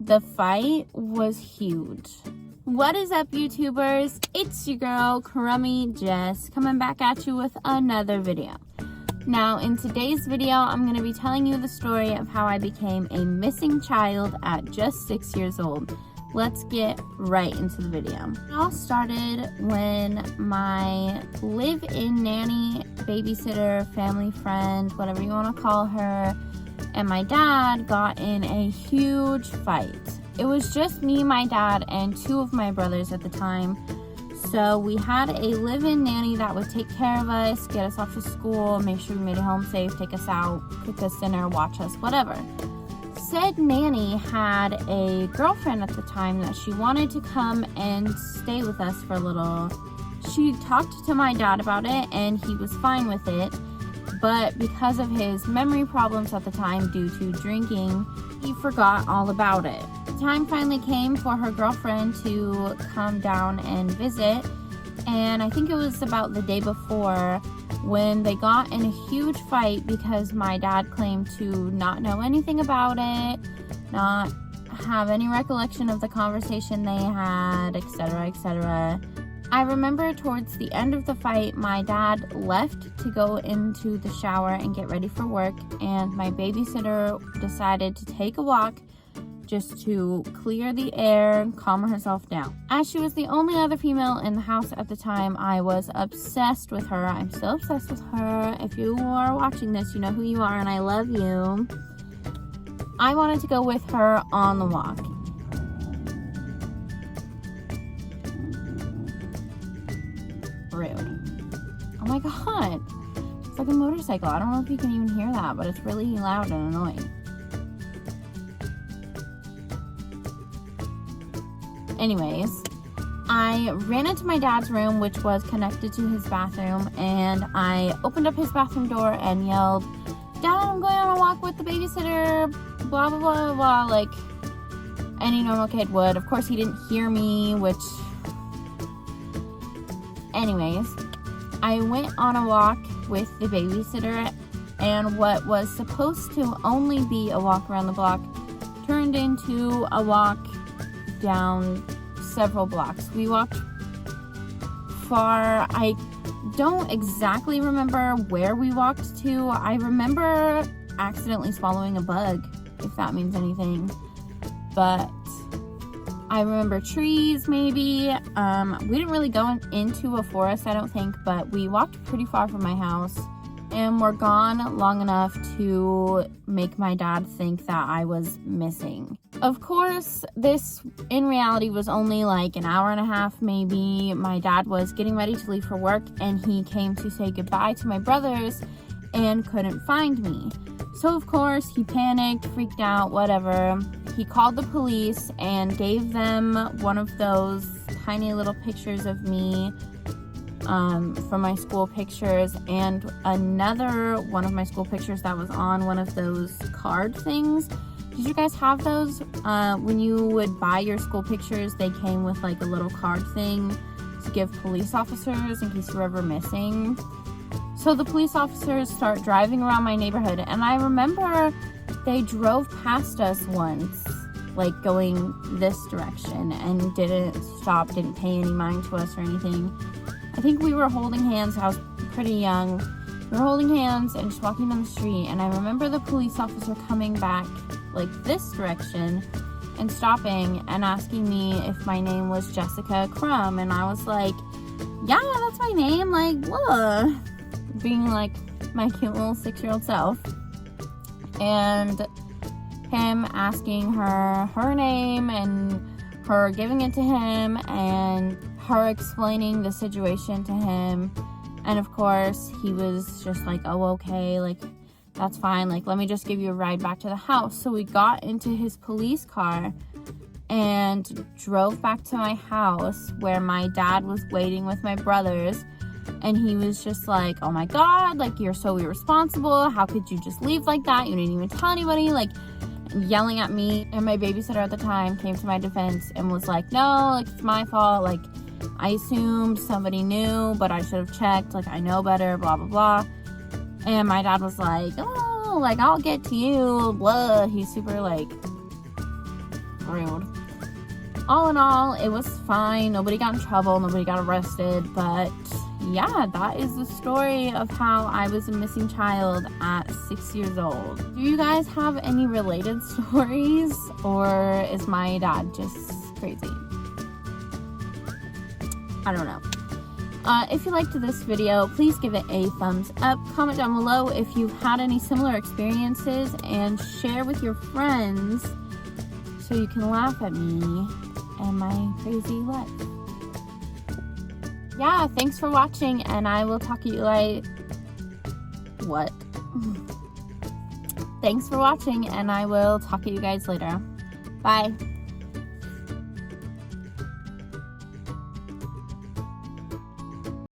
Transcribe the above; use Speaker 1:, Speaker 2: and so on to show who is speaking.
Speaker 1: The fight was huge. What is up, YouTubers? It's your girl, crummy.jess, coming back at you with another video. Now, in today's video, I'm going to be telling you the story of how I became a missing child at just 6 years old. Let's get right into the video. It all started when my live-in nanny, babysitter, family friend, whatever you want to call her, and my dad got in a huge fight. It was just me, my dad, and two of my brothers at the time. So we had a live-in nanny that would take care of us, get us off to school, make sure we made it home safe, take us out, cook us dinner, watch us, whatever. Said nanny had a girlfriend at the time that she wanted to come and stay with us for a little. She talked to my dad about it and he was fine with it, but because of his memory problems at the time due to drinking, he forgot all about it. The time finally came for her girlfriend to come down and visit, and I think it was about the day before when they got in a huge fight because my dad claimed to not know anything about it, not have any recollection of the conversation they had, etc., etc. I remember towards the end of the fight, my dad left to go into the shower and get ready for work, and my babysitter decided to take a walk just to clear the air and calm herself down. As she was the only other female in the house at the time, I was obsessed with her. I'm still obsessed with her. If you are watching this, you know who you are and I love you. I wanted to go with her on the walk. Rude. Oh my god. It's like a motorcycle. I don't know if you can even hear that, but it's really loud and annoying. Anyways, I ran into my dad's room, which was connected to his bathroom, and I opened up his bathroom door and yelled, "Dad, I'm going on a walk with the babysitter, blah, blah, blah, blah," like any normal kid would. Of course, he didn't hear me, which... Anyways, I went on a walk with the babysitter, and what was supposed to only be a walk around the block turned into a walk down several blocks. We walked far. I don't exactly remember where we walked to. I remember accidentally swallowing a bug, if that means anything. But I remember trees, maybe. We didn't really go into a forest, I don't think, but we walked pretty far from my house and were gone long enough to make my dad think that I was missing. Of course, this in reality was only like an hour and a half, maybe. My dad was getting ready to leave for work and he came to say goodbye to my brothers and couldn't find me. So of course, he panicked, freaked out, whatever. He called the police and gave them one of those tiny little pictures of me from my school pictures, and another one of my school pictures that was on one of those card things. Did you guys have those? When you would buy your school pictures, they came with like a little card thing to give police officers in case you were ever missing. So the police officers start driving around my neighborhood, and I remember they drove past us once, like going this direction, and didn't stop, didn't pay any mind to us or anything. I think we were holding hands. I was pretty young. We were holding hands and just walking down the street, and I remember the police officer coming back like this direction and stopping and asking me if my name was Jessica Crumb, and I was like, yeah, that's my name, like, whoa, being like my cute little 6-year-old self. And him asking her name and her giving it to him and her explaining the situation to him, and of course he was just like, oh, okay, like, that's fine, like, let me just give you a ride back to the house. So we got into his police car and drove back to my house where my dad was waiting with my brothers, and he was just like, oh my god, like, you're so irresponsible, how could you just leave like that, you didn't even tell anybody, like, yelling at me. And my babysitter at the time came to my defense and was like, no, like, it's my fault, like, I assumed somebody knew, but I should have checked, like, I know better, blah, blah, blah. And my dad was like, oh, like, I'll get to you, blah. He's super, like, rude. All in all, it was fine. Nobody got in trouble. Nobody got arrested. But yeah, that is the story of how I was a missing child at 6 years old. Do you guys have any related stories, or is my dad just crazy? I don't know. If you liked this video, please give it a thumbs up. Comment down below if you've had any similar experiences, and share with your friends so you can laugh at me and my crazy life. Yeah, thanks for watching, and I will talk to you what? Thanks for watching, and I will talk to you guys later. Bye.